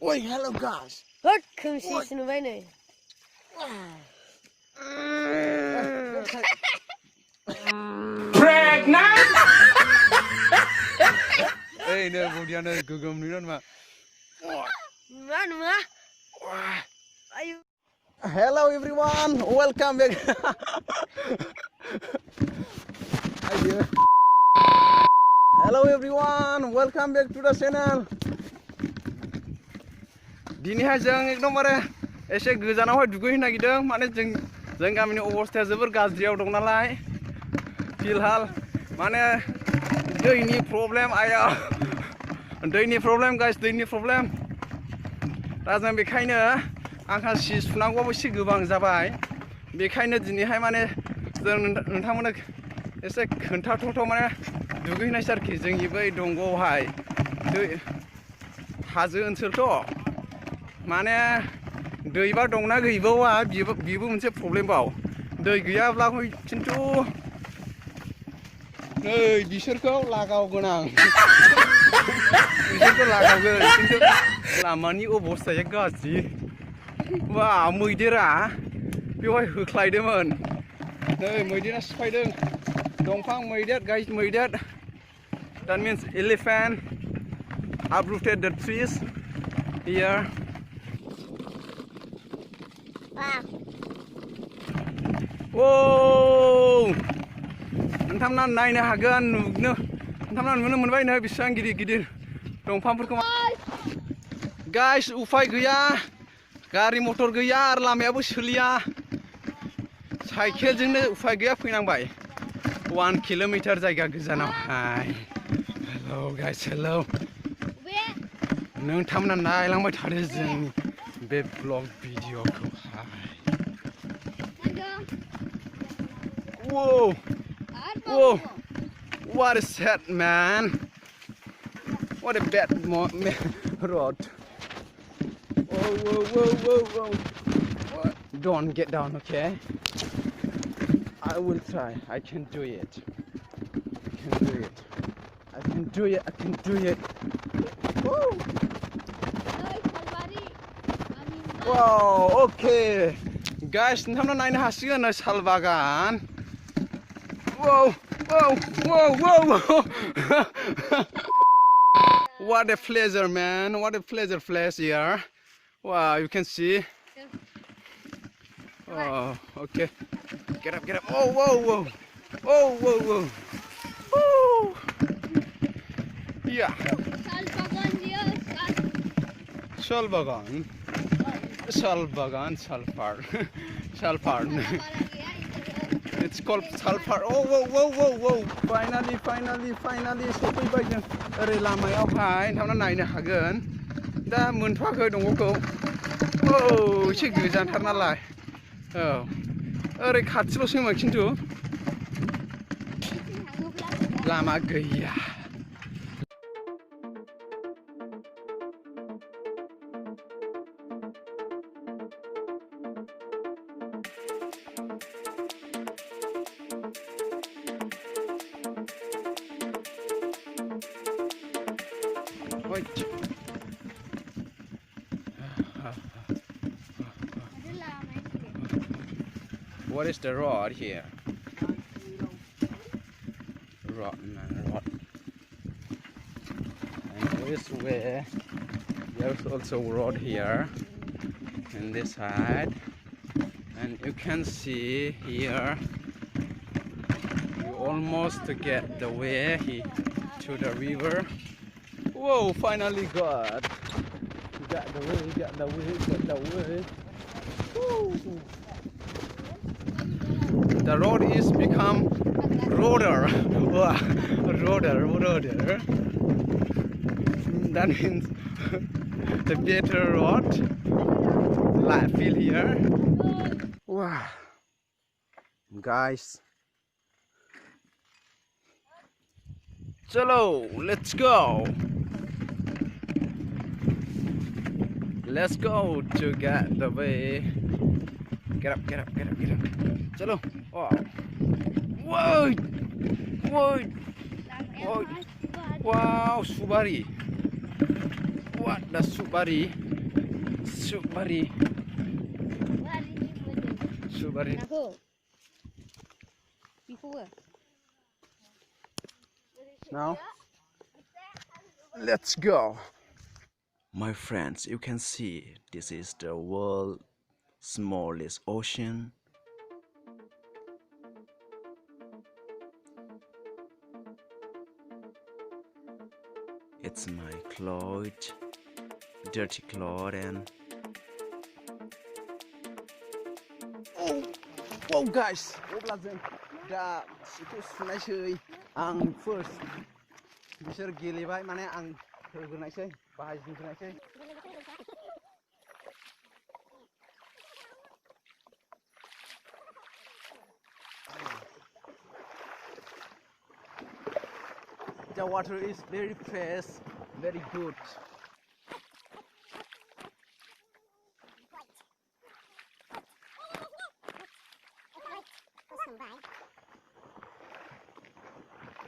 Oi, hello guys. Hớt không xí xin vậy này. Pregnant. Ê, nè, bố đi ăn ơi, cứ gầm nữa mà. Mà nữa. Ayo. Hello everyone, welcome back. Hello everyone, welcome back to the channel. दिनैहाय जों एकदमबारे एसे गोजानावहाय दुगैहैनो नागिरदों माने जों गामिनि अबस्थाया जोबोर गाज्रियाव दं नालाय फिलहाल माने दैनि प्रब्लेम आया दैनि प्रब्लेम गाइस दैनि प्रब्लेम दा जों बेखायनो आंहा सि सुनांगौआबो एसे गोबां जाबाय बेखायनो दिनैहाय माने जों नोंथांमोननो एसे खोन्थाथावथाव माने दुगैहैनायसै आरोखि जोंनि बै दंगआवहाय दै हाजो ओनसोलथ' माने दैबा दंना गैबावा बेबो मोनसे प्रब्लेम बाव दै गैयाब्ला खिन्थु नै बिसोरखौ लागावगोन आं बिसोरखौ लागावगोन खिन्थु लामानि अबस्थाया गाज्रि वा मैदेरा बेवहाय होख्लायदोंमोन नै मैदेरा सिफायदों दंफां मैदेर गाइस मैदेर that means elephant uprooted the trees here. Whoa! नोंथांमोना नायनो हागोन नोंथांमोना नुनो मोनबाय नै बेसेबां गिदिर दंफांफोरखौ गाइस उफाय गैया गारि मटर गैया आरो लामायाबो सोलिया साइकेलजोंनो उफाय गैया फैनांबाय 1 किल'मिटार जायगा गोजानावहाय हेलौ गाइस हेलौ नोंथांमोना नायलांबाय थादो जोंनि बे blog भिडिअखौहाय Whoa! Whoa! What is that, man? What a bad road! Whoa! Whoa! Whoa! Whoa! Whoa! What? Don't get down, okay? I will try. I can do it. I can do it. I can do it. I can do it. Woo! Wow! Okay, guys, नोंथांमोना नायनो हासिगोन नै साल बागान. Whoa, whoa, whoa, whoa, whoa. What a pleasure, man. What a pleasure place here. Wow, you can see. Oh, okay. Get up, get up. Oh, whoa, whoa. Oh, whoa, whoa. Woo. Yeah. Salbagan. Salbagan, Salfar. Salfar. It's called Salfar. Oh, whoa, whoa, whoa, whoa. Finally. सफैबाय जों ओरै लामायावहाय नोंथांमोना नायनो हागोन दा मोनथ'वाखै दंगखौ औ एसे गोजानथार नालाय औ ओरै खाथिल'सैमोन खिन्थु लामा गैया What is the road here? Road, man, road. And this way, there's also road here, on this side. And you can see here, you almost get the way to the river. Whoa, finally got the way. Woo. The road is become roader. Roader. That means the better road. Life feel here. Wow, guys. Chalo, let's go. Let's go to get the way. Get up. Chalo. Oh. Whoa. Wow, Subari. What the Subari? Subari. Subari. Aku. Before. Now, let's go. My friends, you can see this is the world's smallest ocean. It's my clothes, dirty clothes, and oh guys, अब्ला जों दा सिखौ सुनायसै आं first बिसोर गेलेबाय माने आं होग्रोनायसै बाहायग्रोनायसै The water is very fresh, very good.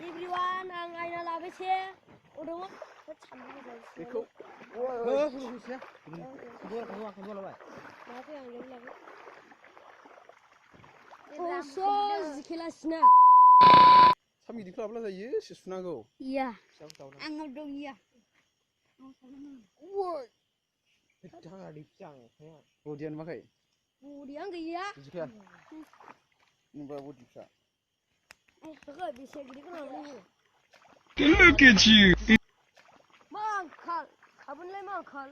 Everyone, ang ay nalabas siya. Udah mo? Ikaw? Oh, so zikilas na. Sami di club lah saya, sesunago. Iya. Ang dong iya. Woi. Jangan dipcang. Kemudian makai. Kemudian iya. Jika. Mbak Budi bisa. Kau bisa gini kan orang. Look at you. Mangkal. Abang leh mangkal.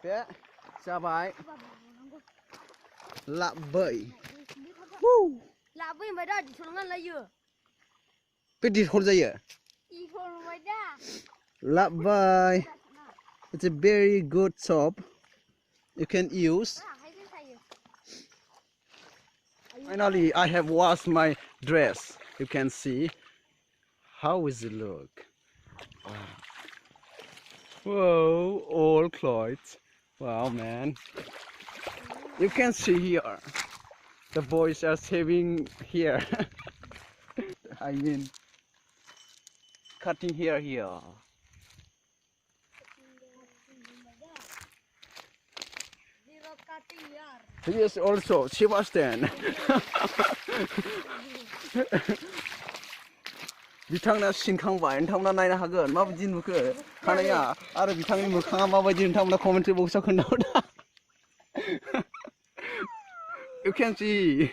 Be, sabai. Labai. Woo. Labai mai dah disulungan layu. Pedih hol saya. Ikon mai dah. Labai. It's a very good soap. You can use. Finally, I have washed my dress. You can see. How is it look? Whoa, all clothes. Wow, man. You can see here. The boys are saving here. I mean, cutting here. Yes, also Sebastian. बिथांना सिनखांबाय नोंथांमोना नायनो हागोन माबायदि नुखो खानाया आरो बिथांनि मोखाङा माबायदि नोंथांमोना comment बक्सआव खोन्थाहरदा You can see.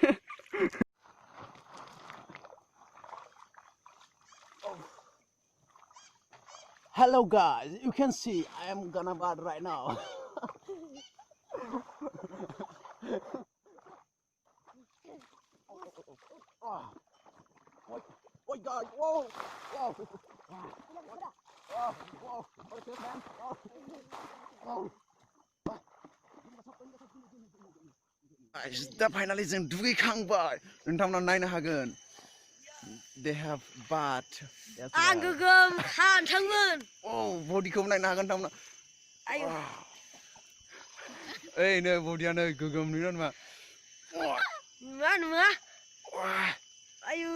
Hello guys, you can see I am gonna bath right now. Oh God, whoa, whoa, whoa, what's your man? Whoa. Guys, दा finally जों दुगैखांबाय नोंथांमोना नायनो हागोन. They have bath. Ang gugum खानथांमोन. Oh, bodyखौ नायनो हागोन नोंथांमोना. Ayo. Ei, नै bodyयानो गोगोम नुयो नामा? नुवा. Ayo.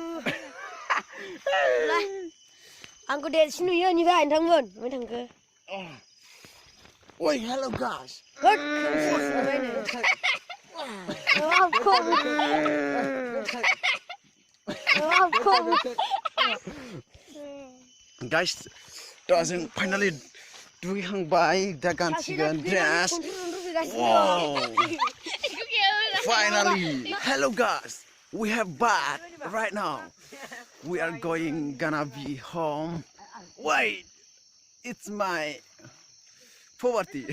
Lah. Angku desin नुयो निफ्राय नोंथांमोन. मै थांखो. Oi, hello guys. Hot. Guys, doesn't finally दुगैखांबाय दा गानसिगोन dress. Wow. Finally. Hello guys. We have bath right now. We are gonna be home. Wait. It's my poverty.